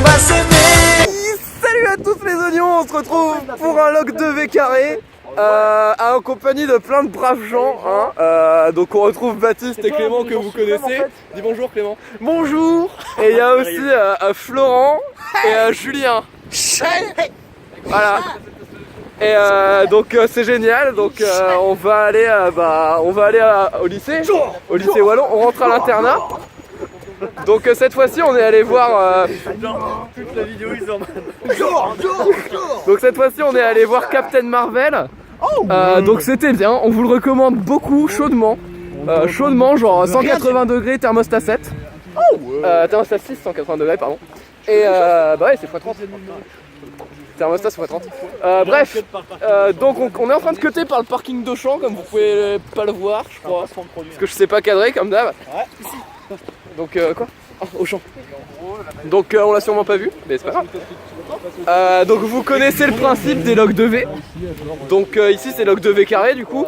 va s'aimer. Salut à tous les oignons, on se retrouve pour un log 2V carré en compagnie de plein de braves gens hein. Donc on retrouve Baptiste et Clément que vous connaissez. Dis bonjour Clément. Bonjour. Et il y a aussi Florent et Julien. Voilà. Et donc c'est génial, donc on va aller, au lycée Wallon, on rentre à l'internat. Donc cette fois-ci on est allé voir toute la vidéo donc cette fois-ci on est allé voir Captain Marvel. Donc c'était bien, on vous le recommande beaucoup, chaudement. Chaudement, genre 180 degrés, thermostat 7. Thermostat 6, 180 degrés pardon. Et bah ouais c'est x30. Thermostat c'est x30. Bref, donc on est en train de cutter par le parking d'Auchan, comme vous pouvez pas le voir je crois. Parce que je sais pas cadrer comme d'hab. Donc quoi Auchan. Donc on l'a sûrement pas vu, mais c'est pas grave. Donc vous connaissez le principe des logs 2V. Donc ici c'est log 2V carré du coup.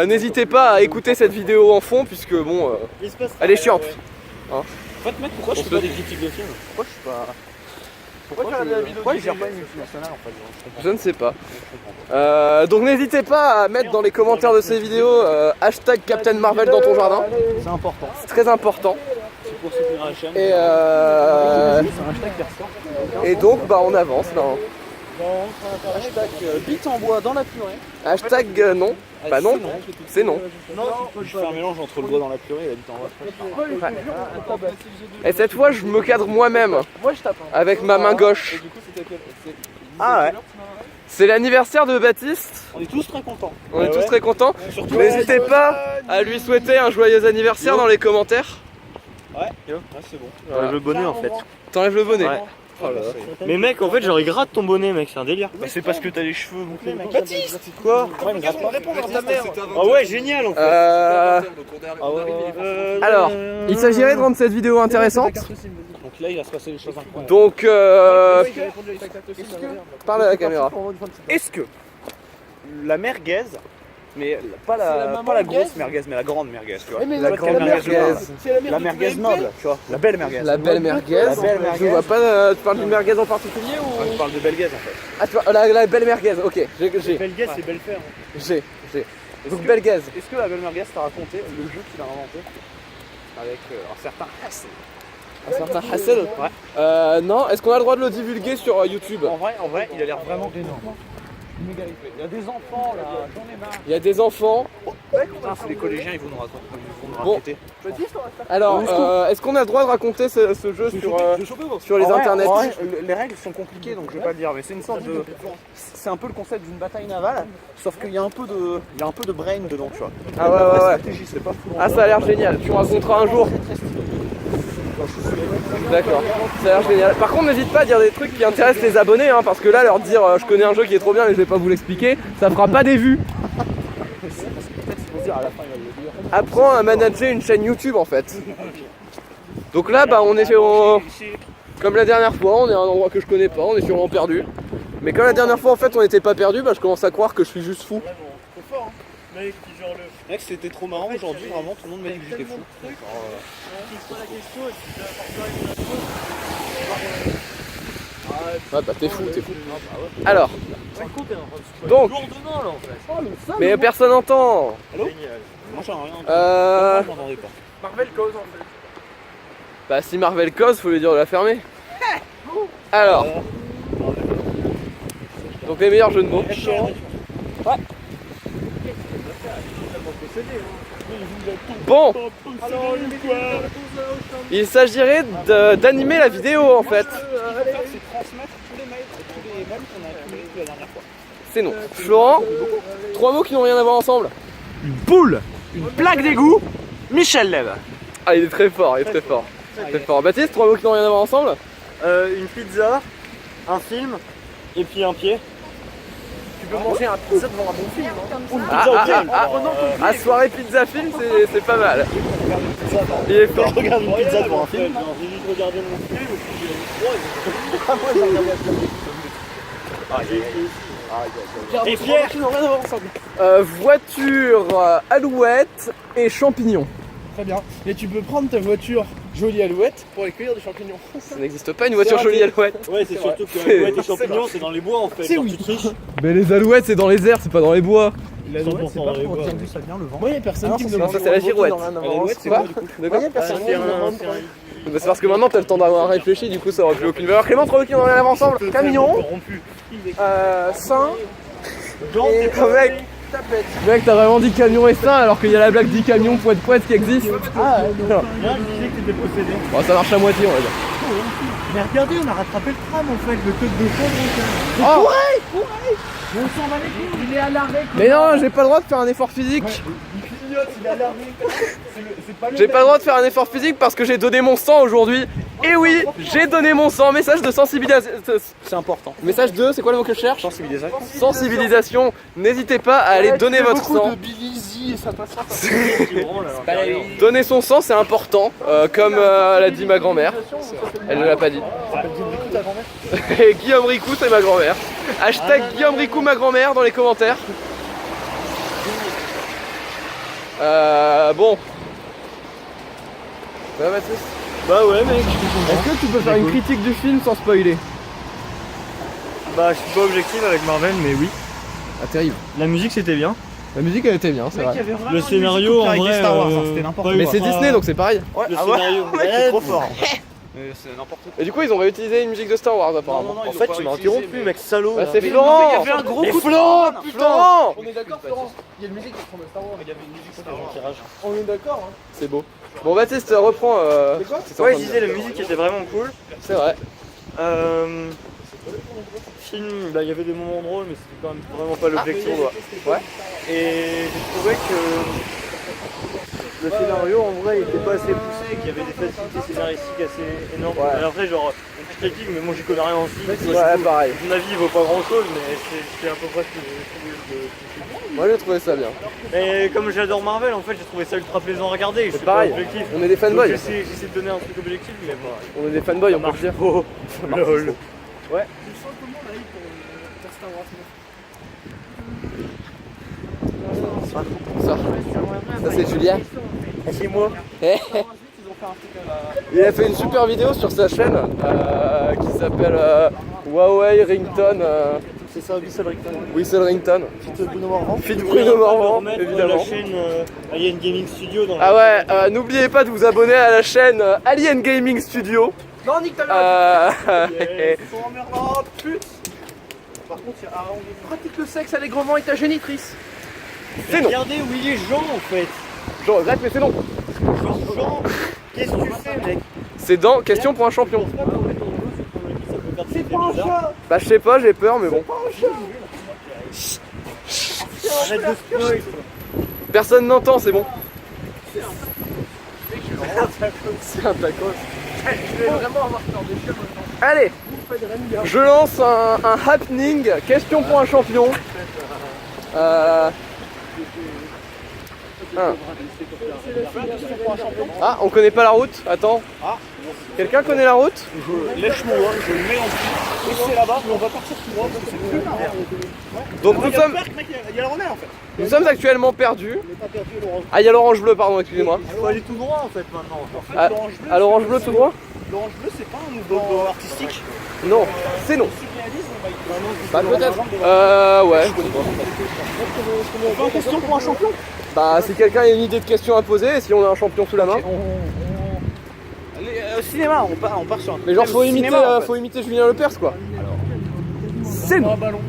N'hésitez pas à écouter cette vidéo en fond puisque bon, elle est chiante. Hein. En fait mec, pourquoi je fais pas des critiques de films? Pourquoi je suis pas... Pourquoi je gère pas une multinationale en fait? Je ne sais pas. Donc n'hésitez pas à mettre dans les commentaires de ces vidéos hashtag Captain Marvel dans ton jardin. C'est important. C'est très important. C'est pour soutenir la chaîne. Et donc bah on avance là. Hashtag bite en bois dans la purée. Hashtag non. Bah non, c'est non. Je fais un mélange entre le doigt dans la purée et la bite en bois. Et cette fois je me cadre moi-même avec ma main gauche. Ah ouais. C'est l'anniversaire de Baptiste. On est tous très contents. On est tous très contents. N'hésitez pas à lui souhaiter un joyeux anniversaire dans les commentaires. Ouais, c'est bon. T'enlèves le bonnet en fait. T'enlèves le bonnet. Ouais. Oh là. Mais mec, en fait, genre il gratte ton bonnet, mec, c'est un délire. Bah, c'est parce que t'as les cheveux bouclés, mec. Baptiste, quoi? Ouais, mais répondre à ta mère. Ah ouais, génial en fait. Alors, il s'agirait de rendre cette vidéo intéressante. Donc là, il va se passer des choses incroyables. Donc, parle à la caméra. Est-ce que la merguez, mais pas la grosse merguez, mais la grande merguez, tu vois. La grande merguez. La merguez noble, tu vois. La belle merguez. La belle merguez. Je vois pas. Tu parles d'une merguez en particulier ou? Je parle de belguez en fait. Ah, tu vois, la belle merguez, ok. J'ai. Belguez, c'est belle faire. J'ai. Donc, belguez. Est-ce que la belle merguez t'a raconté le jeu qu'il a inventé avec un certain Hassel? Un certain Hassel? Ouais. Non, est-ce qu'on a le droit de le divulguer sur YouTube? En vrai, il a l'air vraiment énorme. Il y a des enfants là, j'en ai marre. Il y a des enfants. Putain, c'est les collégiens, ils vont nous raconter. Alors, est-ce qu'on a le droit de raconter ce jeu sur les internets? Les règles sont compliquées donc je vais pas le dire, mais c'est une sorte de. C'est un peu le concept d'une bataille navale, sauf qu'il y a un peu de brain dedans, tu vois. Ah ouais. Stratégie, c'est pas fou. Ah, ça a l'air génial, tu me raconteras un jour. D'accord, ça a l'air génial. Par contre, n'hésite pas à dire des trucs qui intéressent les abonnés, hein, parce que là, leur dire je connais un jeu qui est trop bien mais je vais pas vous l'expliquer, ça fera pas des vues. Apprends à manager une chaîne YouTube en fait. Donc là, bah, on est comme la dernière fois, on est à un endroit que je connais pas, on est sûrement perdu. Mais comme la dernière fois en fait on était pas perdu, bah, je commence à croire que je suis juste fou. C'est fort, hein. Mec, c'était trop marrant aujourd'hui, vraiment tout le monde m'a dit que j'étais fou. Ouais bah t'es fou. Alors, donc, mais personne n'entend. Allô? Moi j'en ai rien entendu. Marvel cause en fait. Bah si Marvel cause, faut lui dire de la fermer. Alors, donc les meilleurs jeux de mots. Ouais. Bon, il s'agirait d'animer la vidéo en fait. C'est non. Florent, 3 mots qui n'ont rien à voir ensemble. Une poule, une plaque d'égout, Michel Lève. Ah il est très fort, Très fort. Baptiste, 3 mots qui n'ont rien à voir ensemble. Une pizza, un film, et puis un pied. Tu peux manger un pizza devant un bon film, hein. Soirée pizza film, c'est pas mal. Il est fort. Regarde une pizza devant un film. J'ai juste regardé mon film, et puis j'ai Et Pierre qui n'ont rien à voir ensemble. Voiture, alouette et champignons. Très bien. Et tu peux prendre ta voiture Jolie Alouette pour aller cueillir des champignons. Ça n'existe pas une voiture jolie Alouette. Ouais, c'est surtout que les champignons, c'est dans les bois en fait. C'est genre, oui. tu triches. Mais les alouettes c'est dans les airs, c'est pas dans les bois. L'Alouette, c'est pas pour dire d'où ça vient le vent. Moi, il y a personne qui me Non, demande. ça c'est la girouette. L'Alouette, c'est Quoi quoi du coup? D'accord. Il y a personne qui me demande. Bah, c'est parce que maintenant t'as le temps d'avoir réfléchi, du coup ça aurait plus aucune valeur. Clément, trop qui on en lève ensemble. Camion, sein, et mec t'as vraiment dit camion et sein alors qu'il y a la blague 10 camions poète qui existe. Ah, Là, je disais que t'étais possédé. Bon ça marche à moitié on va dire. Mais regardez, on a rattrapé le tram en fait, le truc de fond. Oh On s'en va les couilles. Il est à l'arrêt. mais non, j'ai pas le droit de faire un effort physique. Il est à l'arrêt. C'est pas le J'ai pas le droit de faire un effort physique parce que j'ai donné mon sang aujourd'hui. Et oui, j'ai donné mon sang. Message de sensibilisation. C'est important. Message 2, c'est quoi le mot que je cherche? Sensibilisation. Sensibilisation. N'hésitez pas à aller donner votre sang. de Billy et ça passera. Donner son sang, c'est important. Comme l'a dit ma grand-mère. Elle ne l'a pas dit. Et Guillaume Ricou, c'est ma grand-mère. Hashtag Guillaume Ricou, ma grand-mère dans les commentaires. Bon. Ça va, Mathis? Bah ouais, mec. Est-ce que tu peux faire une critique du film sans spoiler? Bah, je suis pas objectif avec Marvel, mais oui. Ah, terrible. La musique c'était bien. La musique, elle était bien, c'est vrai. Le scénario en vrai. Star Wars, c'était n'importe pas quoi. Mais c'est ultra- Disney, donc c'est pareil. Le scénario. C'est trop fort. C'est n'importe quoi. Et du coup, ils ont réutilisé une musique de Star Wars, apparemment. En fait, tu m'as interrompu, mec, salaud. Bah, là. c'est Florent! Il y avait un gros Et coup de Florent, poing. Florent! On est d'accord, Florent? Il y a une musique qui ressemble à Star Wars. Il y avait une musique Star Wars. Tirage. On est d'accord, hein? C'est beau. Bon, Baptiste, reprends. C'est quoi? c'est Ouais, en je train de disais, dire. la musique était vraiment cool. C'est vrai. Film, bah, il y avait des moments drôles, mais c'était quand même vraiment pas l'objectif. Ouais. Et j'ai trouvé que le scénario en vrai il était pas assez poussé, qu'il y avait des facilités scénaristiques assez énormes. Ouais. Et après, genre, une petite critique, mais moi j'y connais rien en film. Ouais, pareil. Mon avis il vaut pas grand chose, mais c'est à peu près ce que j'ai trouvé de. Moi, j'ai trouvé ça bien. Mais comme j'adore Marvel, en fait, j'ai trouvé ça ultra plaisant à regarder. C'est pareil. Pas objectif. On est des Donc, fanboys. J'essaie de donner un truc objectif, mais bon. On est des fanboys, on peut le dire. Oh, lol. Ouais. Ça, c'est Julien. C'est moi. Il a fait une super vidéo sur sa chaîne qui s'appelle Huawei Ringtone. C'est ça, Whistle Rington. Whistle Ringtone. Fit Bruno Morvan. Fit Bruno Morvan, La évidemment. chaîne Alien Gaming Studio dans Ah ouais, n'oubliez pas de vous abonner à la chaîne Alien Gaming Studio. Non, nique ta mère. Oh putain. Par contre, on pratique le sexe allègrement avec ta génitrice. C'est non. Regardez où il est Jean en fait. Je regrette, mais c'est non. Jean, qu'est-ce que tu fais, mec? C'est dans Question pour un champion. C'est pas un chat. Bah je sais pas, j'ai peur, mais bon. Arrête de spoil. Personne n'entend, c'est bon. C'est un tacos. Je vais vraiment avoir peur des chiens maintenant. Allez, je lance un happening. Question pour un champion. Ah, on connaît pas la route. Attends. Quelqu'un connaît la route? Lèche-moi, je le mets en dessous. Et c'est là-bas, mais on va partir tout droit parce que c'est plus marrant. Donc Il y a le parc, mec, il y a le renard en fait. nous sommes actuellement perdus. On n'est pas perdu à l'orange. Ah, il y a l'orange bleu, pardon, excusez-moi. Il faut aller tout droit en fait maintenant. En fait, Ah, l'orange bleu, à l'orange bleu tout droit? l'orange bleu, c'est pas un mouvement artistique. Non, c'est non. Surréalisme, Bah peut-être. Ouais, je connais pas. on fait une question pour un champion. Bah si quelqu'un a une idée de question à poser, si on a un champion sous la main. Au cinéma, on part sur un. Mais genre faut Au imiter, cinéma, en fait. faut imiter Julien Lepers quoi. C'est non. Ballon.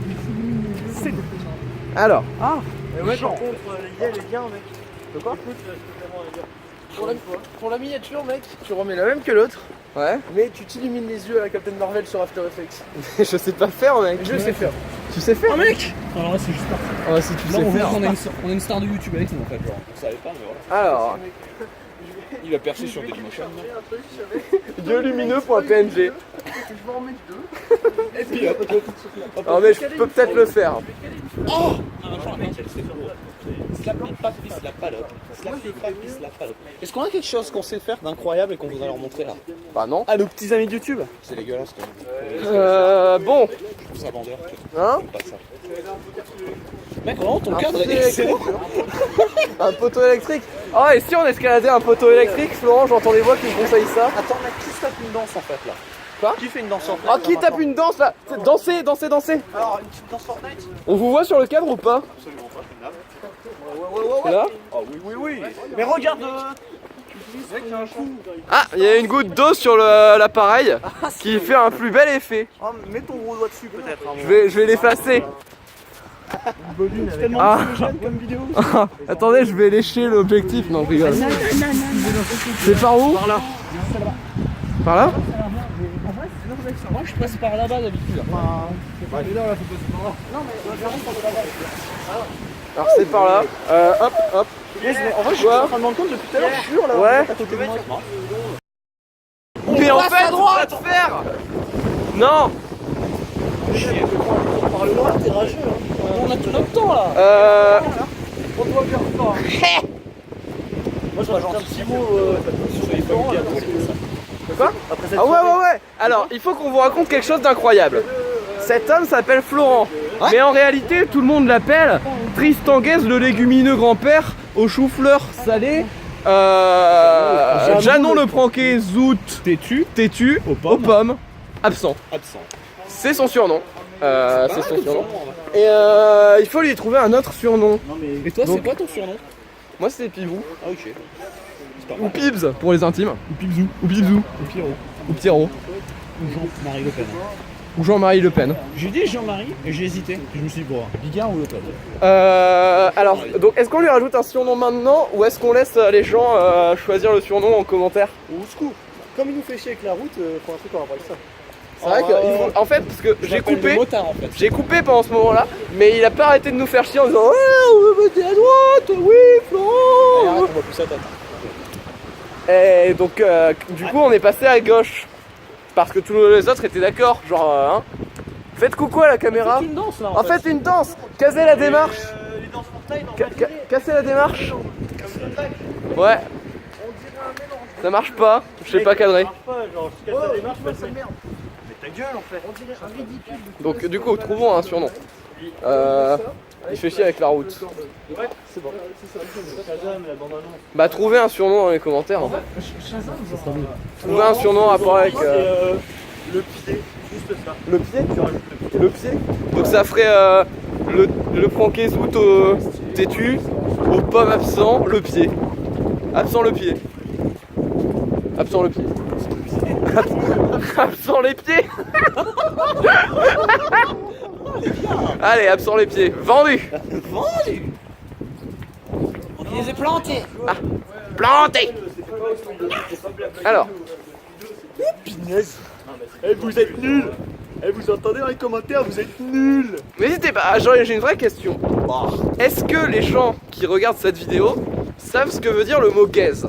C'est nous. Alors, Mais ouais, par contre, les gars, mec. de quoi? Pour la miniature, mec, tu remets la même que l'autre, Ouais. mais tu t'illumines les yeux à la Captain Marvel sur After Effects. Je sais pas faire mec. Je sais faire. Tu sais faire? Oh mec. Alors là c'est juste parti. Ah si tu Là sais on voit faire. qu'on a une star de YouTube avec nous en fait genre. On savait pas mais voilà. Alors, Il a percé sur Dailymotion. dieuxlumineux.png. Je vais en mettre deux. Et puis hop. Alors mais je peux peut-être le faire. Ah machin la partie elle s'est fait. la palope. La palope. Est-ce qu'on a quelque chose qu'on sait faire d'incroyable et qu'on voudrait leur montrer là? Bah non. Ah, nos petits amis de YouTube. C'est dégueulasse quand même. Bon. Je trouve ça vendeur. Hein? J'aime pas ça. Mec, vraiment ton cadre est excellent. Un poteau électrique. Oh, et si on escaladait un poteau électrique, Florent, j'entends des voix qui me conseillent ça. Attends mec, qui se tape une danse en fait là? Quoi? Qui fait une danse en fait? Oh, qui tape une danse là? Danser. Alors, une petite danse Fortnite? On vous voit sur le cadre ou pas? Absolument pas, C'est là? Oh oui. Mais regarde. Ah, il y a une goutte d'eau sur l'appareil qui fait un plus bel effet. Oh, mets ton gros doigt dessus peut-être. Hein, Je vais l'effacer. c'est tellement Ah. anxiogène comme vidéo. Attendez, je vais lécher l'objectif. Non, je rigole. C'est par où? Par là. Par là? Moi je passe par là-bas d'habitude. Alors c'est par là. Hop. Yes, mais en vrai, je suis en train de me rendre compte depuis tout à l'heure, je jure là. Ouais. À côté de moi. Mais en fait, on va te faire. Non. Par le noir, t'es rageux. Hein. On a tout notre temps là. On doit faire ça. Moi, je rajoute un petit mot. Soyez pas huilés après ça. Quoi? Ah ouais. Alors, il faut qu'on vous raconte quelque chose d'incroyable. Cet homme s'appelle Florent. Mais en réalité, tout le monde l'appelle Tristan Guez, le légumineux grand-père au chou-fleur salé. Janon le pranké, zout, têtu, aux pommes, absent. C'est son surnom. C'est son surnom. Et il faut lui trouver un autre surnom. Et toi c'est quoi ton surnom? Moi c'est Pivou. Ah ok. Ou Pibs pour les intimes. Ou Pibzou. Ou Pierrot. Ou Pierrot. Ou Jean-Marie Le Pen. Ou Jean-Marie Le Pen. J'ai dit Jean-Marie et j'ai hésité. Je me suis dit bon, Bigard ou Le Pen. Alors, donc est-ce qu'on lui rajoute un surnom maintenant ou est-ce qu'on laisse les gens choisir le surnom en commentaire? Ou secours. Comme il nous fait chier avec la route, faut un truc en rapport avec ça. C'est vrai que, en fait, parce que j'ai coupé, Motard, en fait. j'ai coupé pendant ce moment-là, mais il a pas arrêté de nous faire chier en disant ouais, on veut voter à droite, oui, Florent. Arrête, on va plus sa tête. Et donc, du coup, on est passé à gauche parce que tous les autres étaient d'accord, genre, hein. Faites coucou à la caméra. C'est une danse là. En fait, une danse. Cassez la démarche. Les danses Fortnite, Cassez la démarche. Ouais. Ça marche pas. Je sais pas cadrer. genre, je casse la démarche, ça merde. Mais ta gueule en fait. On dirait un ridicule. Donc, du coup, trouvons un surnom. Il fait chier avec la route. Ouais, c'est bon. Shazam, la bande-annonce. Bah, trouvez un surnom dans les commentaires. Hein. Trouvez un surnom à rapport avec. Le pied, juste ça. Le pied? Le pied? Donc ça ferait le pranké zout au têtu, aux pommes absent, le pied. Absent le pied. Absent le pied. Absent les pieds. Allez, absent les pieds. Vendu. On les a plantés. Ah, planté. Alors, Punaise. Eh, vous êtes nuls. Eh, vous entendez dans les commentaires, vous êtes nuls. n'hésitez pas. J'ai une vraie question. Est-ce que les gens qui regardent cette vidéo savent ce que veut dire le mot gaze?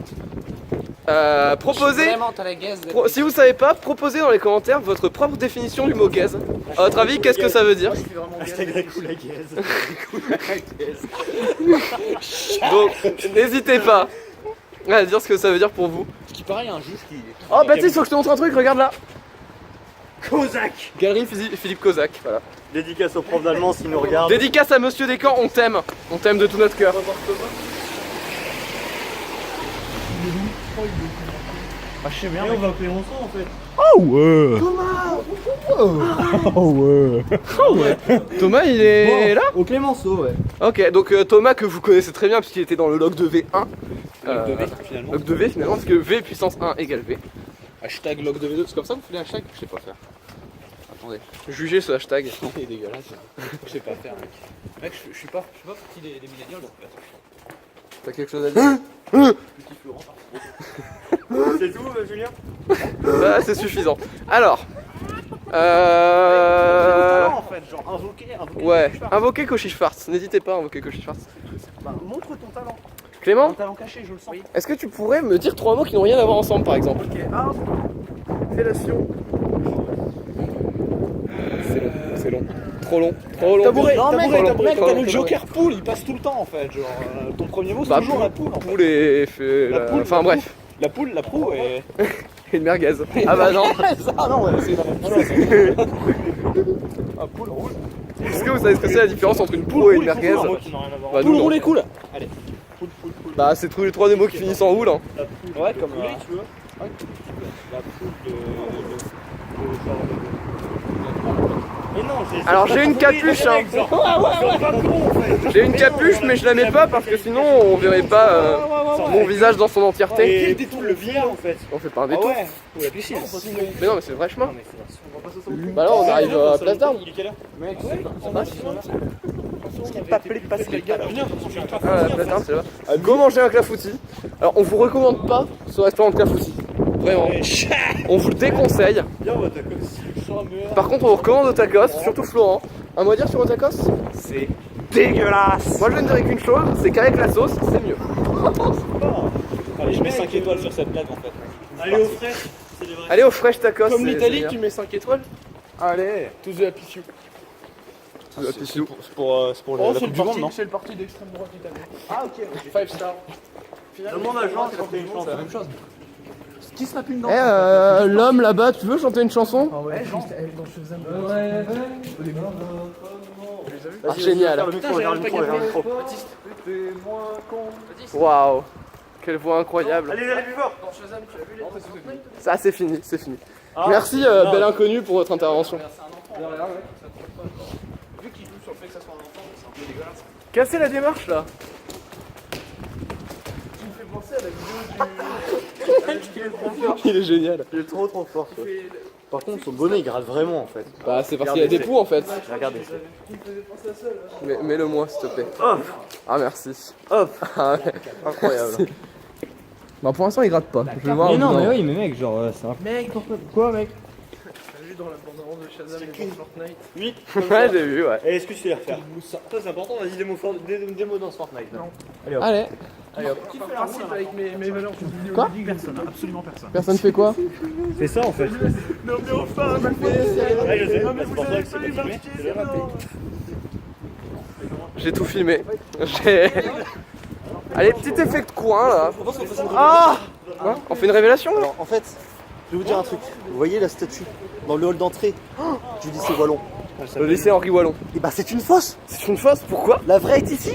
Proposez. Vraiment, t'as la gaze. Si vous savez pas, proposez dans les commentaires votre propre définition du mot gaze. À votre avis, qu'est-ce que ça veut dire? Hashtag Récou la gaze. Donc, n'hésitez pas à dire ce que ça veut dire pour vous. Ce qui paraît, il y a un juge qui. Oh, Baptiste, faut que je te montre un truc, regarde là. Kozak. Galerie Philippe Kozak, voilà. Dédicace au prof d'allemand s'il nous regarde. Dédicace à Monsieur Descamps, on t'aime. On t'aime de tout notre cœur. Ah, je sais bien. Et on va appeler mon son en fait. Thomas, il est là? Au Clémenceau, ouais. Ok, donc Thomas que vous connaissez très bien puisqu'il était dans le log de V1. Log de V, finalement. Log de V finalement, parce que V puissance 1 égale V. Hashtag log de V2, c'est comme ça que vous faites un hashtag? Je sais pas faire. Attendez. Jugez ce hashtag. Il est dégueulasse. Je sais pas faire, mec. Mec, je suis pas partie des millénials donc T'as quelque chose à dire? petit Florent. C'est tout, Julien? Bah, c'est suffisant. Alors. En fait, genre invoquer. Ouais, invoquez Cauchy-Schwarz. N'hésitez pas à invoquer Cauchy-Schwarz. Bah, montre ton talent. Clément, Un talent caché, je le sens. est-ce que tu pourrais me dire 3 mots qui n'ont rien à voir ensemble par exemple? Ok, fellation. C'est long. Trop long. Trop long. Tabouret, Trop long, mec, trop long, t'as le trop joker poule, il passe tout le temps en fait. Genre, ton premier mot c'est Bah, toujours la poule en fait. Poule et... La poule, Enfin la bref. La poule, la proue et. Et une merguez. Ah bah non. Ah non, ouais, c'est la même chose. Ah, poule rouge. Est-ce que vous savez ce que c'est la différence entre une poule et une merguez? Bah, nous, Poule non. roule est cool. Allez. Bah c'est tous les trois des mots qui finissent en houle. Hein. Ouais, comme. tu veux. La poule Mais non, Alors j'ai une capuche hein. J'ai une capuche mais je la mets pas parce que sinon on verrait pas mon visage dans son entièreté. Et détourne le vieux en fait. On fait pas un Ah détour. ouais, ou la piscine. Mais non mais c'est le vrai chemin. Bah là on arrive à Place d'Armes. Il est quelle heure? Mec, Pas appelé de passer les gars. Ah la Place d'Armes c'est là-bas. Go manger un clafoutis. Alors on vous recommande pas ce restaurant de clafoutis. Vraiment. On vous le déconseille. Viens, on va tacos. Par contre on vous recommande au tacos, surtout Florent. Un mot à dire sur au tacos? C'est dégueulasse. Moi je ne dirais qu'une chose, c'est qu'avec la sauce c'est mieux. Allez, je mets 5 étoiles sur cette blague en fait. Allez au frais. C'est des vrais. Allez au fresh tacos. Comme c'est l'Italie, génial. tu mets 5 étoiles. Allez. To the happy few. C'est pour la c'est Coupe du Monde, non? le parti d'extrême droite italien. Ah ok. 5 stars. Demande à Jean, c'est une chanson. C'est la même chose. Qui se tape une Eh l'homme là-bas, tu veux chanter une chanson? Ah génial. Regarde le micro, regarde le micro. Waouh. Quelle voix incroyable. Allez, allez, plus fort. Ça c'est fini, c'est fini. Merci bel inconnu pour votre intervention. Cassez la démarche là. Il est génial. Il est trop fort. Quoi. Par contre, son bonnet il gratte vraiment en fait. Bah c'est parce qu'il y a des poux en fait. Regardez. Mets-le moi s'il te plaît. Hop, Ah merci. hop. Ah, ouais. Incroyable. Bah pour l'instant il gratte pas. Je vais voir. Mais non, au bout mais d'un- oui, mais mec, genre, c'est un. Mec, Quoi, mec? T'as vu dans la bande-annonce de Shazam et dans Fortnite? Oui. Ouais j'ai vu ouais. Et est-ce que tu sais les refaire? Ça c'est important, vas-y des mots dans ce Fortnite. Non. Allez. Qui fait un site avec mes valeurs de vidéo? Quoi? Personne, absolument personne. Personne fait quoi? C'est ça en fait. Non mais enfin, Ouais, je sais, c'est pour ça que c'est pas filmé. C'est le raté. J'ai tout filmé. J'ai. Allez, petit effet de coin là. Ah! Quoi? On fait une révélation là? Alors en fait, je vais vous dire un truc. Vous voyez la statue dans le hall d'entrée du lycée Wallon? Le lycée Henri Wallon. Et bah c'est une fosse. C'est une fosse, pourquoi? La vraie est ici.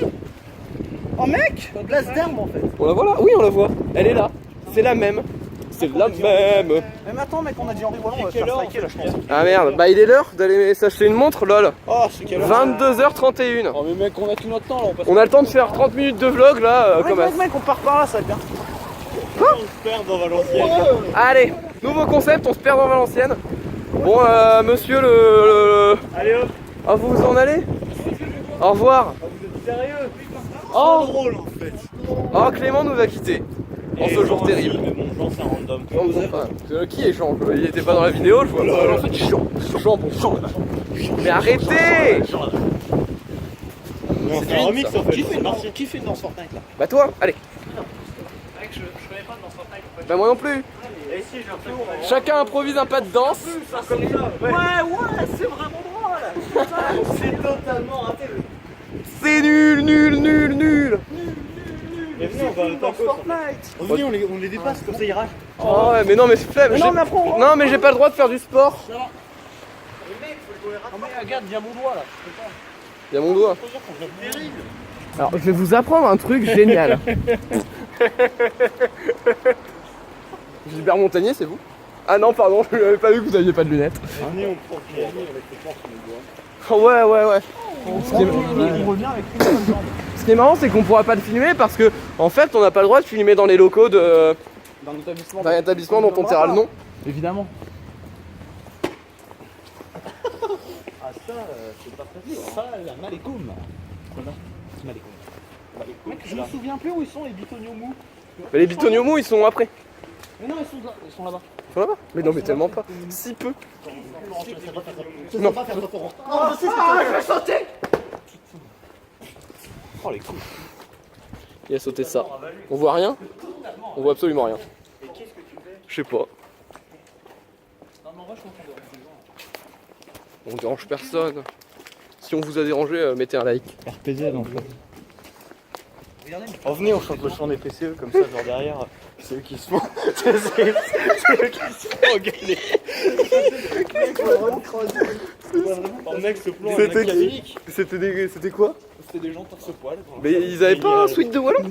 Oh mec, place d'armes en fait. On la voit là? Oui on la voit. Elle est là. C'est la même. C'est la même. Mais attends mec, on a dit Henri Wallon, on va se faire striker là je pense. Ah merde, bah il est l'heure d'aller s'acheter une montre lol. Oh, c'est quelle heure? 22h31. Oh, mais mec, on a tout notre temps là, on passe. On a le temps de faire 30 minutes de vlog là comme ça. Mec, on part par là, ça va bien. On se perd dans Valenciennes. Allez, nouveau concept, on se perd dans Valenciennes. Bon monsieur le... Allez hop. Ah vous vous en allez? Au revoir. Sérieux? Oh, Drôle en fait. oh Clément nous a quittés. En ce jour terrible. Mais bon, Jean c'est un random. Qui est Jean? Il était pas dans la vidéo, je vois. En fait, Jean. Mais arrêtez! On fait un remix en fait. Qui fait une danse Fortnite là? Bah toi, allez. Mec, je connais pas dans Fortnite en fait. Bah moi non plus. Et si j'ai un peu. Chacun improvise un pas de danse. Ouais, c'est vraiment drôle. C'est totalement raté. C'est nul, nul, nul, nul. Et venez, on va au tacos. Venez, on les dépasse comme ça ira. Oh ouais, mais non mais c'est flemme. Non mais j'ai pas le droit de faire du sport. Regarde, il y a mon doigt là. Il y a mon doigt. Alors je vais vous apprendre un truc génial. Gilbert Montagnier, c'est vous? Ah non pardon, je n'avais pas vu que vous aviez pas de lunettes. Venez, on prend le avec les portes sur le doigt. Oh, ouais ouais ouais. Ce qui est marrant c'est qu'on pourra pas le filmer parce que en fait on n'a pas le droit de filmer dans les locaux d'un établissement dont on taira le nom. Évidemment. Ah, ça, c'est pas facile. Salam alaikum. Mec, je me souviens plus où ils sont les bitonios mous. Mais les bitonios mous ils sont après. Mais non, ils sont là-bas. Ils sont là-bas? Mais non mais tellement pas. Si peu. Non. Oh, les coups. Il a sauté ça. On voit rien? On voit absolument rien. Je sais pas. On dérange personne. Si on vous a dérangé, mettez un like. RPZ en fait. Oh, venez, on chante le chant des PCE comme ça, genre derrière. C'est eux qui se font. C'est eux qui se font engueuler. Mec, ce plan, C'était quoi? c'était des gens torse-poil. Mais ils avaient pas un sweat de wallon?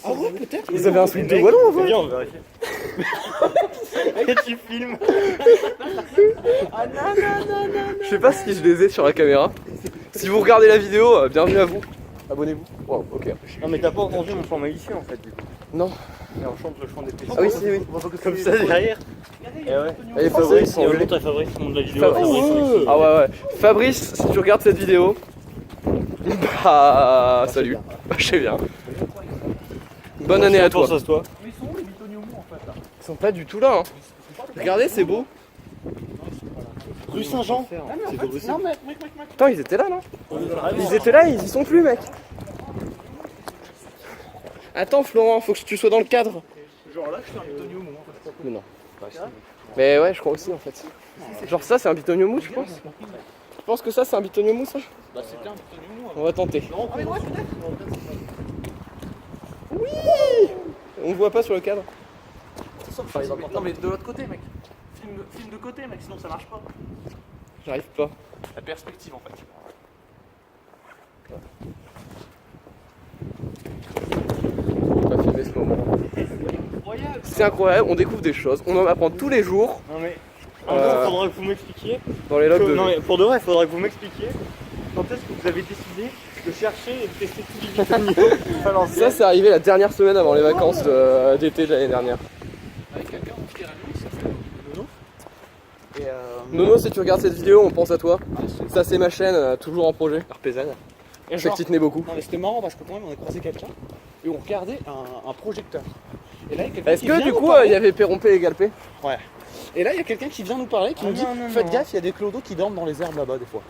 Ah ouais, peut-être. Ils avaient un sweat de wallon en vrai? Viens, on vérifie. Et tu filmes. Je sais pas si je les ai sur la caméra. Si vous regardez la vidéo, bienvenue à vous. Abonnez-vous. Wow, ok. Non, mais t'as pas entendu mon format ici en fait, du coup. Non. Et on chante le chant des PCE. Ah oui, si, oui. Comme ça derrière. Et ouais. Et Fabrice, Et on montre à Fabrice, on monte la vidéo à Fabrice. Ah ouais, ouais. Fabrice, si tu regardes cette vidéo, bah salut. Je sais bien. Bonne année à toi. Pense à toi. Ils sont pas du tout là. Hein. Regardez, c'est beau. Rue Saint-Jean. Attends, ils étaient là, non? Ils étaient là, ils y sont plus, mec. Attends, Florent, faut que tu sois dans le cadre. Genre là, je fais un bitonium au moins. Mais non. Mais ouais, je crois aussi en fait. Genre ça, c'est un bitonium mou, je pense. Tu penses que ça, c'est un bitonium mou, ça? Bah, c'était un bitonium. On va tenter. Ah, mais ouais, peut-être. On voit pas sur le cadre. Non, mais de l'autre côté, mec. Film de côté, mec, sinon ça marche pas. J'arrive pas. La perspective, en fait. On va filmer ce moment. C'est incroyable, on découvre des choses, on en apprend tous les jours Non mais. En gros, il faudrait que vous m'expliquiez. dans les logs de Non vie. mais pour de vrai, il faudrait que vous m'expliquiez. Quand est-ce que vous avez décidé de chercher et de tester tous les bitoniums à l'ancienne? Ça, c'est arrivé la dernière semaine avant les vacances d'été de l'année dernière. Avec quelqu'un, on se tire à lui, ça fait Nono. Et Nono, si tu regardes cette vidéo, on pense à toi. Ça, c'est ma chaîne, toujours en projet. RPZ. Je sais que tu tenais beaucoup. Non mais c'était marrant parce que quand même on a croisé quelqu'un et on regardait un projecteur. Et là il y a quelqu'un Est-ce qui que vient du nous coup, parler. il y avait Pérompé et Galpé? Et là il y a quelqu'un qui vient nous parler qui nous dit faites gaffe, il y a des clodos qui dorment dans les herbes là-bas des fois.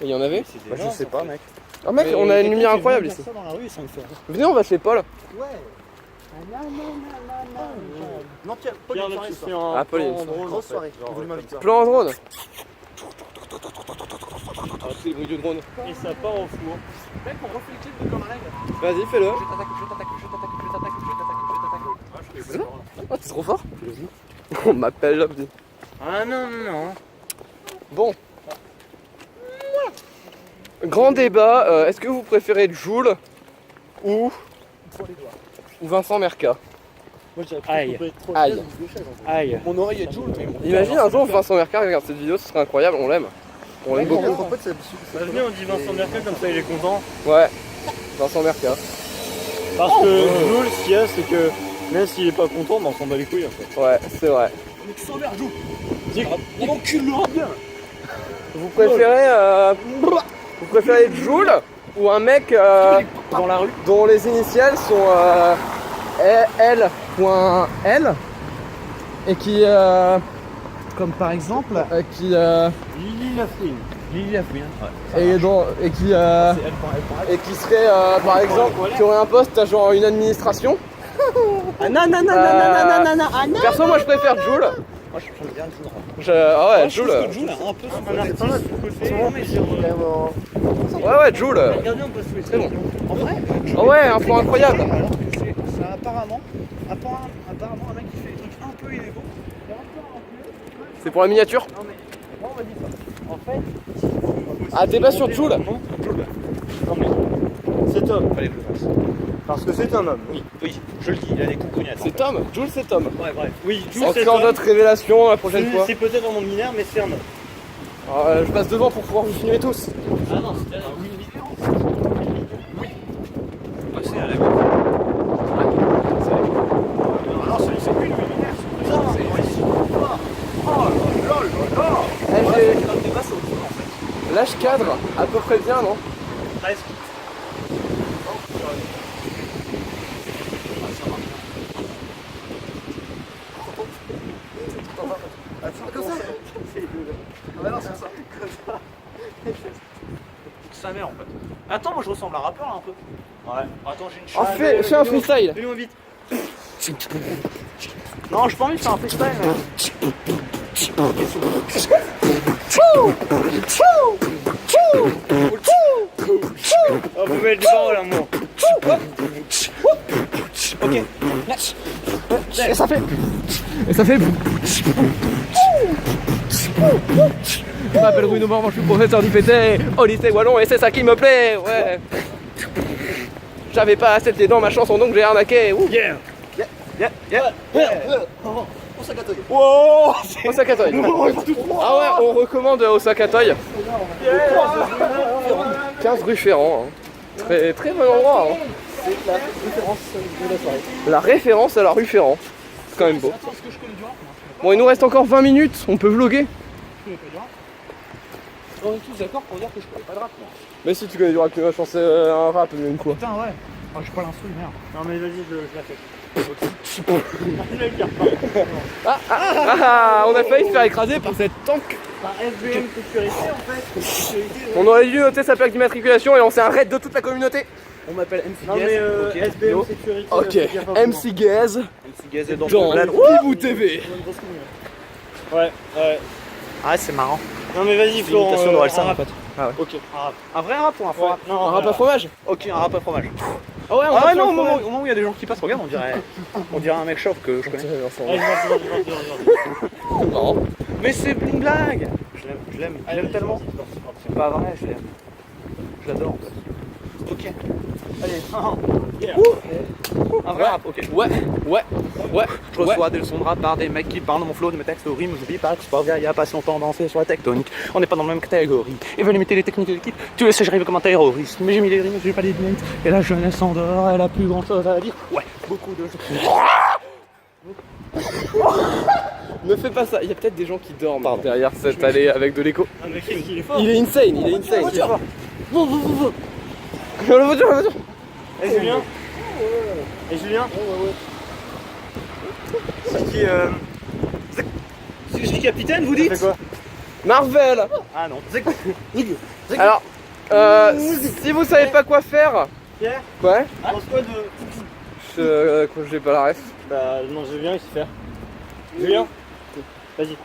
Et il y en avait? Bah, je sais pas mec. Ah mec, on a une lumière incroyable ici. Ça dans la rue et ça me fait rire. Venez, on va chez Paul. Non, Pierre, Paul, Pierre, il là, fait tu ça. fais Ah, Paul, il est- Grosse soirée. Vous voulez m'inviter. Plan en drone. Ah, c'est le bruit du drone. Et ça part en four. mec, on refait le clip de comme un live. Vas-y, fais-le. Je t'attaque, je t'attaque, je t'attaque, je t'attaque, je t'attaque, je t'attaque. C'est ça? Ah, t'es trop fort. On m'appelle Lobby. Ah non, non, non. Bon. Grand débat, est-ce que vous préférez Joule ou Vincent Merca? Aïe. Aïe. Aïe. Mon oreille est Joule mais bon. Imagine un jour Vincent Merca regarde cette vidéo, ce serait incroyable, on l'aime. On l'aime beaucoup. En fait, venez, on dit Vincent Merkel, comme ça il est content. Ouais, Vincent Merca. Parce que Jules, ce qu'il y a, c'est que même s'il est pas content, on s'en bat les couilles en fait. Ouais, c'est vrai. On encule le bien. Vous préférez Joule ou un mec Dans la rue. dont les initiales sont L.L. et qui Comme par exemple Lily Lafouine. Lily Lafouine. et qui serait par exemple qui aurait un poste à genre une administration. Ah non non non non non non non ah non. Perso, moi je préfère Joule. Moi je préfère Joule. Ah ouais, Je trouve Joule. que Joule a un peu son Un artiste côté. Ouais, Joule. Regardez, on peut se Très bon. En vrai. Ah ouais, un plan incroyable. Alors que c'est apparemment un mec qui fait des trucs un peu illégaux. C'est pour la miniature. Moi on m'a dit ça. En fait. Ah, débat sur Joule. Non mais. Cet homme. Fallait que je le fasse. Parce que c'est un homme. Oui, je le dis, il a des coucougnades. C'est Tom. Joule, c'est Tom. Ouais, bref. Oui, Jules, c'est Encore un d'autres révélations la prochaine fois. C'est peut-être un monde binaire, mais c'est un homme. Alors, je passe devant pour pouvoir vous filmer tous. Ah non, c'était un oui, vidéo. Oui. Ah, c'est à la non, c'est une luminaire, c'est plus ça. Là, je cadre à peu près bien, non? Presque. Sa mère en fait. Attends, moi je ressemble à un rappeur là un peu. Ouais. Attends, j'ai une Oh, chaîne. fais un freestyle. Fais-le vite. Non, j'ai pas envie de faire un freestyle. Mais... On peut mettre des paroles à moi. Ok. Et ça fait. Je m'appelle Bruno Morvan, je suis professeur d'IPT au lycée Wallon et c'est ça qui me plaît, ouais. J'avais pas assez de pieds dans ma chanson donc j'ai arnaqué. Ouh. Yeah. Wow. Osaka Toy. Ah ouais, on recommande Osaka Toy. 15 rue Ferrand. Hein. Très, très bon endroit. Hein. La référence à la rue Ferrand. C'est quand même beau. Bon, il nous reste encore 20 minutes, on peut vlogger. On est tous d'accord pour dire que je connais pas de rap. Mais si tu connais du rap, tu vas chanter un rap une fois. Putain, ouais. Ah, j'ai pas l'instru, merde. Non mais vas-y, je la fais. On a failli se faire écraser par cette tank. Par SBM sécurité en fait. On aurait dû noter sa plaque d'immatriculation et lancer un raid de toute la communauté. On m'appelle MC Non Gaz. mais Ok. SBM Yo. sécurité. Ok, MC Gaz MC Gaz est dans dans le Bibou TV. Ouais. Ah, c'est marrant. Non mais vas-y C'est Florent. l'imitation de Orelsan, un en rap. fait. Ok. Un rap. Un vrai rap ou un faux rap? Non, Un rap à fromage. Ok, un rap à fromage. Ah ouais, Ah ouais, non, au moment où il y a des gens qui passent, regarde, on dirait un mec chauve que je connais. Vas-y. Marrant. Mais c'est une blague. Je l'aime tellement. C'est pas vrai, je l'aime. Je l'adore en fait. Ok. Allez, un vrai rap, ok. Ouais. Je reçois des leçons de rap par des mecs qui parlent de mon flow, de mes textes, aux rimes, j'oublie pas que c'est pas vrai, y a pas si longtemps dansé sur la tectonique. On n'est pas dans la même catégorie. Ils veulent imiter les techniques de l'équipe, tu le sais, j'arrive comme un terroriste. Mais j'ai mis les rimes, j'ai pas les limites. Et la jeunesse s'endort, elle a plus grand chose à dire. Ouais, beaucoup de Ne fais pas ça, il y a peut-être des gens qui dorment derrière cette allée avec de l'écho. Ah mais il est fort. Il est insane, il est insane. Il est fort. La voiture. Et Julien. Et Julien. C'est qui Si je dis capitaine, vous ça dites fait quoi? Marvel. Ah non. Alors, si vous savez pas quoi faire, Pierre, ouais, pense quoi de. j'ai pas la ref. Bah non, Julien il sait faire. Julien. Vas-y.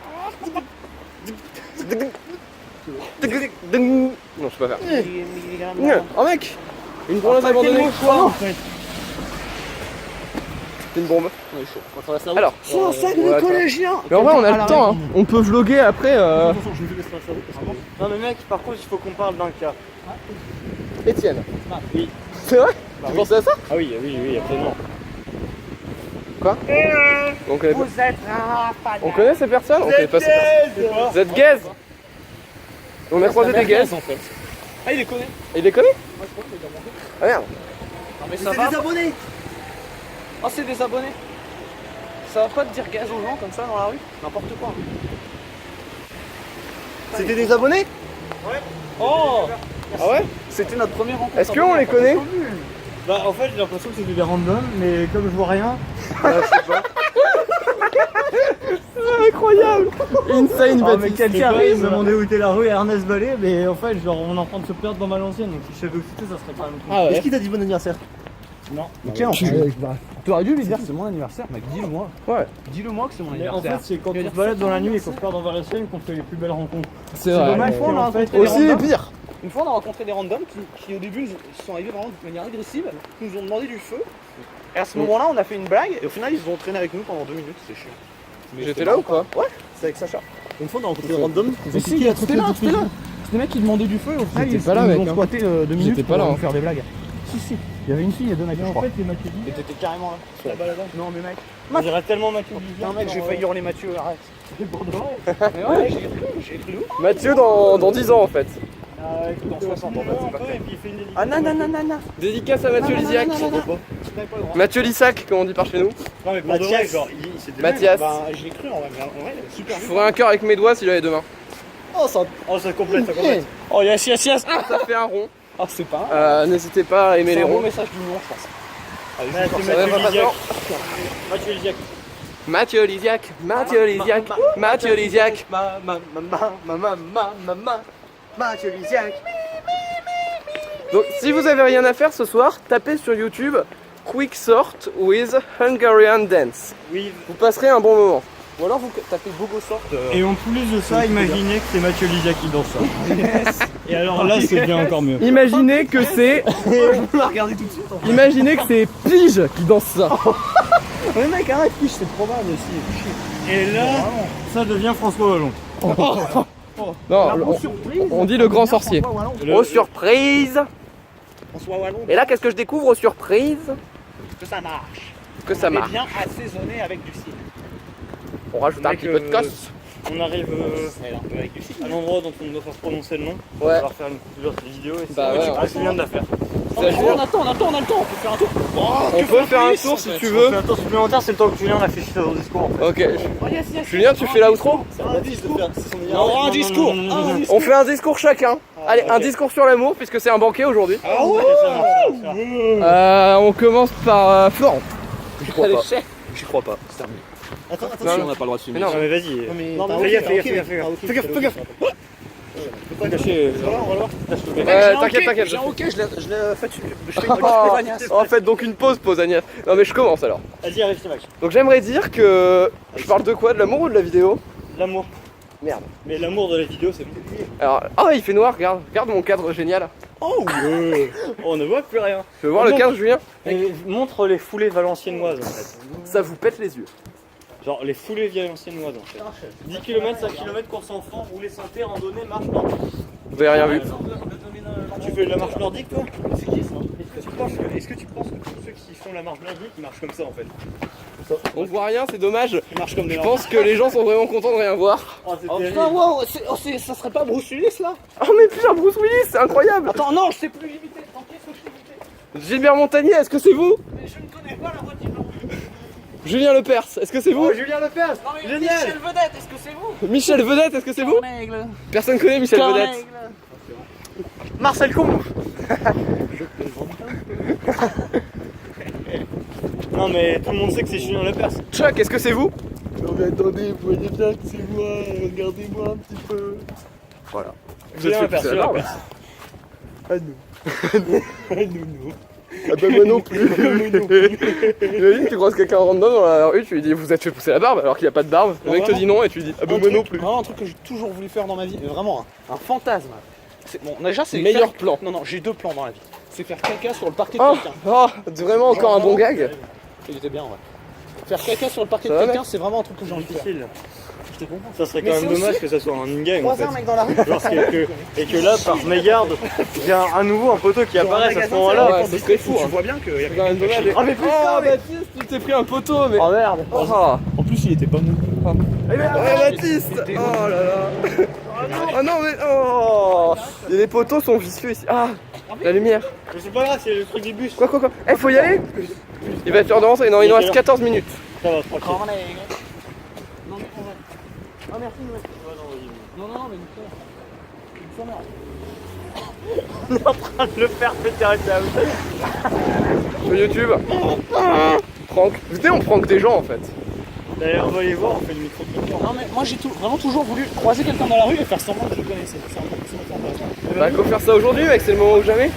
Non, je sais pas faire. Oh mec, une grenade abandonnée. C'est une bombe. Alors, C'est un sac de collégien. mais en vrai, on a le temps. Hein. On peut vlogger après. Non mais mec, par contre il faut qu'on parle d'un cas. Étienne. Oui. C'est vrai? Tu pensais à ça? Ah oui, absolument. Quoi? On connaît ces personnes? On connaît pas ces personnes. Vous êtes gaze? On a croisé des gaz en fait. Ah, il les connaît. Et il les connaît? Ah merde. Non mais ça va. Des abonnés. Oh, c'est des abonnés. Ça va pas te dire gaz aux gens comme ça dans la rue? N'importe quoi. C'était des abonnés? Oh, Ah ouais? c'était notre première rencontre. Est-ce qu'on les connaît? Bah en fait j'ai l'impression que c'était des randoms, mais comme je vois rien. Incroyable! Insane Oh, mais Baptiste. quelqu'un arrive me demander où était la rue Ernest Ballet, mais en fait genre on est en train de se perdre dans Valenciennes, donc si je savais où c'était ça serait pas non plus. Ah ouais. Est-ce qu'il t'a dit bon anniversaire? Non. Ok, tu aurais dû lui dire c'est mon anniversaire, mec, dis-le-moi. Ouais. Dis-le-moi que c'est mon Mais en anniversaire. fait c'est quand on se balade dans la nuit et qu'on se perd dans Valenciennes qu'on fait les plus belles rencontres. C'est dommage vrai. qu'on a rencontré Aussi les pires. Une fois, on a rencontré des randoms qui au début, sont arrivés vraiment de manière agressive, qui nous ont demandé du feu. Et à ce moment-là, on a fait une blague, et au final, ils ont traîné avec nous pendant 2 minutes, c'est chiant. J'étais là ou pas? C'est avec Sacha. Une fois on a rencontré des randoms. Mais si, c'était là. C'est des mecs qui demandaient du feu et au final J'étais ils pas là, nous mec, ont hein. squatté 2 minutes J'étais pas pour là, nous hein. faire des blagues. Si, il y avait une fille et 2 mecs, je crois. les Mathieu Et t'étais carrément là, sur la balade. Non mais mec, on dirait tellement Mathieu Putain, mec, j'ai failli hurler Mathieu, arrête. Mais ouais. J'ai cru où? Mathieu dans 10 ans en fait. Dans 60 ans, un peu et puis il fait une dédicace. Ah, nanana. Dédicace à Mathieu Lisiac. Mathieu Lissac, comme on dit par chez nous. Non mais pour de vrai, Mathias. genre il s'est Mathias. Bah, j'ai cru en vrai, mais en vrai, super. Je ferais un cœur avec mes doigts s'il avait deux mains. Oh ça complète, ça complète. Oh, yes. Ça fait un rond. Ah, c'est pas un. N'hésitez pas à aimer C'est les un bon ronds. message d'union, je pense. Allez, Ouais, je vais c'est faire ça. Mathieu va pas Lisiac. faire. Mathieu Lisiac. Mathieu Lisiac, Mathieu Lisiac, Mathieu Lisiac. Mathieu Lisiac. Donc si vous avez rien à faire ce soir, tapez sur YouTube Quick Sort with Hungarian Dance. Oui, Vous passerez un bon moment. Ou alors vous tapez Bogo Sort. Et en plus de ça, imaginez que c'est Mathieu Lydia qui danse ça. Et alors là, c'est bien encore mieux. Imaginez que c'est. Imaginez que c'est Pige qui danse ça. Mais mec, arrête, Pige, c'est probable aussi. Et là, ça devient François Hollande. Non, on dit le grand sorcier. Aux surprises. François Wallon, Et là, qu'est-ce que je découvre aux surprises? que ça marche. Que ça On est marche. bien assaisonné avec du cidre. On rajoute un Mec, petit peu de cosse. On arrive Un peu avec du cidre. à l'endroit dont on doit faire prononcer le nom. On Ouais. va leur faire une coupure de vidéo et Bah c'est ouais, ah, c'est bien de la faire. Ça, je veux dire, On attend, on a le temps, on peut faire un tour. on peut faire un tour si tu On veux. fait un temps supplémentaire, c'est le temps que Julien a fait suite à son discours en fait. Ok. Julien, tu fais l'outro? Non, un discours. On fait un discours chacun. Allez, un discours sur l'amour puisque c'est un banquet aujourd'hui. Ok, ça marche, ça marche. On commence par Florent. J'y crois Allez, pas. chef. J'y crois pas. C'est terminé. Attends, Non, Si on n'a pas le droit de filmer. Mais non. Non mais vas-y. Non, Fais gaffe, fais gaffe, fais gaffe. Fais gaffe. T'inquiète. J'ai un ok, je l'ai fait. Je fais une En fait, donc une pause Agnès. Non mais je commence alors. Vas-y, arrive, Max. Donc j'aimerais dire que... Je parle de quoi? De l'amour ou de la vidéo? L'amour. Merde. Mais l'amour de la vidéo, c'est bon. Alors... Ah il fait noir, regarde mon cadre génial. Oh, on ne voit plus rien. Tu veux voir le cadre, Julien? Et montre les foulées valenciennoises en fait. Ça vous pète les yeux. Genre les foulées valenciennoises en fait. 10 km, 5 km, course enfant, rouler santé, randonnée, marche nordique. Vous avez rien vu. Tu fais de la marche nordique toi? C'est qui ça? Est-ce que tu penses que tous ceux qui font la marche nordique ils marchent comme ça en fait? On voit rien, c'est dommage. Ils marchent comme des Je pense que les gens sont vraiment contents de rien voir. Oh, c'est Oh terrible. putain, wow, ça serait pas Bruce Willis là? Oh mais putain, Bruce Willis, c'est incroyable. Attends, non, je sais plus limiter. Tant pis, faut que je limite. Gilbert Montagnier, est-ce que c'est vous? Mais je ne connais pas la voix du nom. Julien Lepers, est-ce que c'est vous? Julien Lepers. Non mais Michel Vedette, est-ce que c'est vous? Michel Vedette, est-ce que c'est vous? Cornaigle. Personne connaît Michel Vedette. Marcel Combe. Non mais tout le monde sait que c'est Julien Lepers. Chuck, est-ce que c'est vous? Attendez, vous voyez bien que c'est moi, regardez-moi un petit peu. Voilà. Julien Lepers, c'est la Julien barbe. Lepers. À nous. Ah bah moi non plus. Imagine, tu croises quelqu'un random dans la rue, tu lui dis vous êtes fait pousser la barbe alors qu'il a pas de barbe. Le mec te dit non et tu lui dis ah bah moi non plus. Vraiment un truc que j'ai toujours voulu faire dans ma vie, mais vraiment un fantasme. Bon, déjà c'est Meilleur faire- plan. Non, j'ai deux plans dans la vie. C'est faire caca sur le parquet de Oh, quelqu'un. oh, vraiment encore un bon gag. Il était bien, ouais. Faire caca sur le parquet Ça de va, quelqu'un, mec c'est vraiment un truc que j'ai envie de faire. Difficile. Je te comprends. Ça serait Mais quand même c'est dommage aussi- que ça soit un in-game en Croiser fait. un mec dans la rue. Genre, et que là, par mégarde, il y a à nouveau un poteau qui apparaît à ce moment-là. Ouais, ce serait fou. Tu Hein. vois bien qu'il y a C'est quand même dommage. Ah, mais putain, Oh mais- Baptiste, tu t'es pris un poteau mais. Oh merde. Oh, En plus, il était pas mou. Baptiste. Oh là là. Oh non mais oh. Et les poteaux sont vicieux ici. Ah, la lumière. Mais c'est pas grave, c'est le truc du bus. Quoi. Eh, faut y aller. Il va être l'heure de rentrer. Non, il nous reste 14 minutes. Ça va, tranquille. Cornaigle. Non, mais on va. Ah merci, mec. Non, mais une fois. En train de le faire péter la table. Sur YouTube. Prank. Vous savez, on prank des gens en fait. D'ailleurs, on va les voir, on fait le micro tout le temps. Non, mais moi j'ai vraiment toujours voulu croiser quelqu'un dans la rue et faire semblant que je le connaissais. C'est mon fantasme. Bah, faut faire ça aujourd'hui, mec, c'est le moment ou jamais.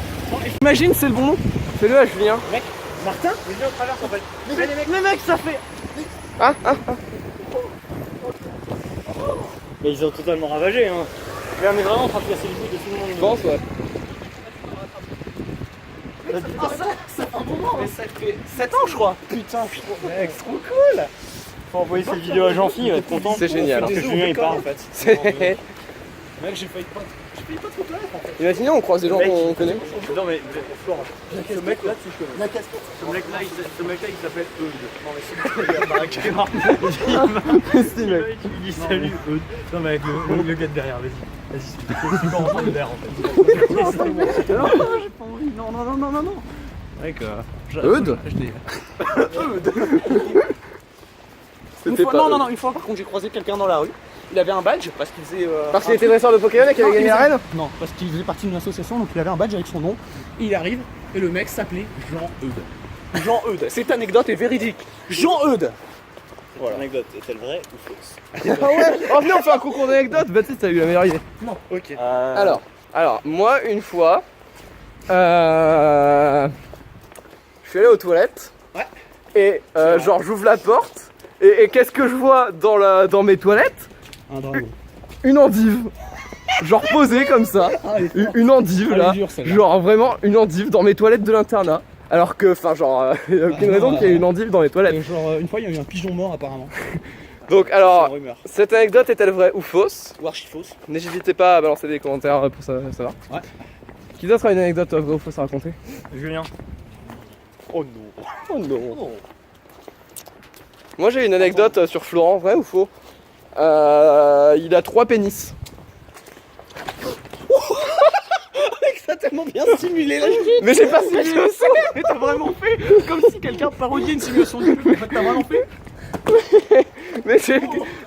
Imagine, c'est le bon nom. Fais-le à Julien. Martin, mais viens au travers, ça va être. Mais mec, ça fait. Mais ils ont totalement ravagé, hein. Mais on est vraiment en train de casser les bouts de tout le monde. Je pense, ouais. Mais ça fait 7 ans, je crois. Putain, Mec, c'est trop cool. Faut envoyer cette vidéo à Jean-Phi, il va être content. C'est génial. Parce que Julien il part en fait. mec, j'ai failli pas trop te mettre en fait. Imaginez, on croise des gens Mec. qu'on connaît. Non mais Florent, ce mec là tu connais. Ce mec là il s'appelle Eudes. Non mais c'est le mec. Il dit salut Eudes. Non mais avec le gars de derrière, vas-y. C'est quand on prend le verre en fait. Non, j'ai pas envie. Non. Mec, Eudes. Une C'était fois, pas non, une fois par contre j'ai croisé quelqu'un dans la rue. Il avait un badge parce qu'il faisait. Parce qu'il était dresseur de Pokémon et qu'il avait gagné la reine. Non, parce qu'il faisait partie d'une association, donc il avait un badge avec son nom. Il arrive et le mec s'appelait Jean-Eudes. Jean-Eudes, cette anecdote est véridique. Jean-Eudes. voilà. L'anecdote est-elle vraie ou fausse? Ah ouais. Oh venez, on fait un concours d'anecdotes. Baptiste, t'as eu la meilleure idée. Ok. Alors, moi, une fois, je suis allé aux toilettes. Ouais. Et genre, j'ouvre la porte Et qu'est-ce que je vois dans mes toilettes? Un dragon. Une endive. Genre posée comme ça. Une endive là. Genre vraiment une endive dans mes toilettes de l'internat. Alors que, enfin genre, il n'y a aucune raison qu'il y ait une endive dans les toilettes. Et genre, une fois, il y a eu un pigeon mort apparemment. Donc alors, cette anecdote est-elle vraie ou fausse? Ou archi fausse. N'hésitez pas à balancer des commentaires pour savoir. Ouais. Qui d'autre a une anecdote vraie ou fausse à raconter? Julien. Oh non. Oh non. Moi j'ai une anecdote sur Florent, vrai ou faux? Il a 3 pénis. Ça a tellement bien simulé la chute. Mais j'ai pas simulé le son. Mais t'as vraiment fait comme si quelqu'un parodiait une simulation du jeu. En fait, t'as vraiment fait. Mais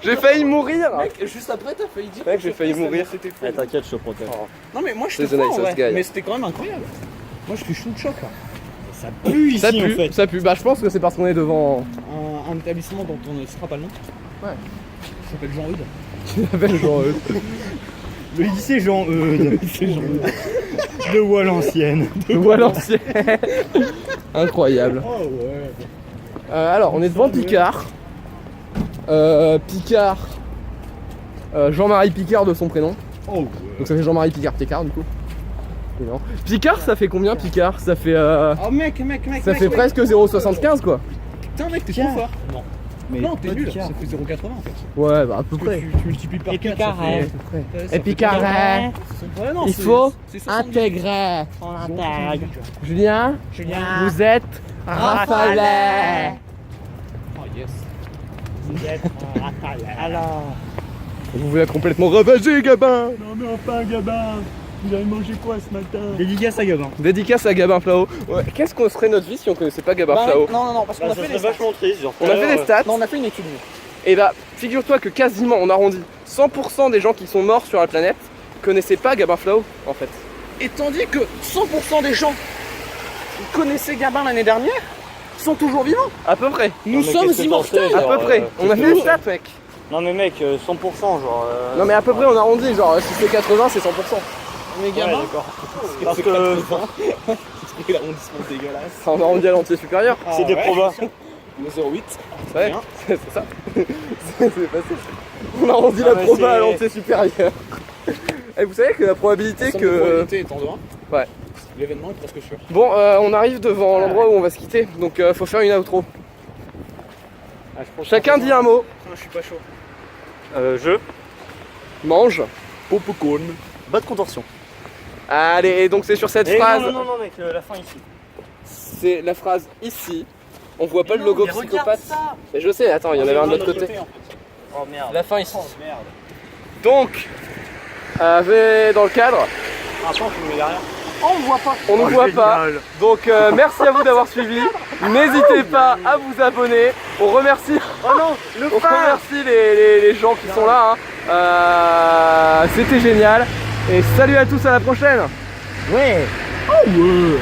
j'ai failli mourir. Mec, juste après, t'as failli dire. Mec, j'ai failli mourir. C'était faux. Eh, t'inquiète, je te protège. Non, mais moi je te C'est The crois, Nicest en vrai. Guy. Mais c'était quand même incroyable. Moi je suis sous le choc là. Ça pue ici Ça en pue, fait. ça pue. Bah je pense que c'est parce qu'on est devant. Un établissement dont on ne citera pas le nom. Ouais. Qui s'appelle Jean-Eudes. Tu l'appelles genre Le lycée Jean-Eudes. De Wallenscienne. ou à l'ancienne. Incroyable. Oh ouais. Alors on est devant Picard. Picard. Jean-Marie Picard de son prénom. Oh ouais. Donc ça fait Jean-Marie Picard Picard du coup. Et non. Picard ça fait combien Picard? Ça fait Oh mec. ça fait presque 0,75 quoi. Putain mec, t'es trop fort. Non. Mais Non, t'es pas nul. Picard. Ça fait 0,80 en fait. Ouais bah à peu Parce que près. tu multiplies par 4. Picard, ça fait- Et Picard, Ouais, non, il c'est- faut c'est 70. intégrer. On intègre. Julien, Julien. vous êtes Raffalet. Oh yes. Vous êtes alors. Vous voulez complètement ravager Gabin. Non mais enfin Gabin, vous avez mangé quoi ce matin? Dédicace à Gabin. Dédicace à Gabin Flao. Ouais, qu'est-ce qu'on serait notre vie si on connaissait pas Gabin Bah, Flao? non, parce qu'on Bah, a ça fait serait des stats. vachement triste. Genre, On a fait des stats. Non, on a fait une étude. Et bah, figure-toi que quasiment, on arrondit, 100% des gens qui sont morts sur la planète connaissaient pas Gabin Flao en fait. Et tandis que 100% des gens qui connaissaient Gabin l'année dernière sont toujours vivants. À peu près. Nous mais sommes qu'est-ce que t'en immortels. sais, À genre, peu près. On a fait des stats mec. Non mais mec, 100% genre. Non mais à peu près on arrondit, genre si c'est 80 c'est 100%. Mais Ouais, Gabin, d'accord. Parce c'est que c'est l'arrondissement dégueulasse. Ça, on arrondit à l'entier supérieur. c'est des probas. Le 0,8. Ouais, bien. c'est ça. C'est facile. On arrondit Ah, la mais proba à c'est- l'entier supérieur. Et vous savez que la probabilité La somme de que... probabilité étant de 1. Ouais. L'événement est presque sûr. Bon, on arrive devant l'endroit où on va se quitter, donc faut faire une outro. Chacun dit un mot. Je suis pas chaud. Je. Mange. Popcorn. Bas de contorsion. Allez, et donc c'est sur cette Eh, phrase, non mec, la fin ici. c'est la phrase ici. On voit pas le logo psychopathe. Mais je sais, attends, il y en avait un de l'autre côté. Oh merde. La fin ici. Oh merde. Donc, venez dans le cadre. Attends, tu me mets derrière. On ne voit pas. On ne voit pas. Donc merci à vous d'avoir suivi. N'hésitez pas à vous abonner. On remercie, on remercie les gens qui sont là. Hein. C'était génial. Et salut à tous, à la prochaine. Ouais. Oh ouais.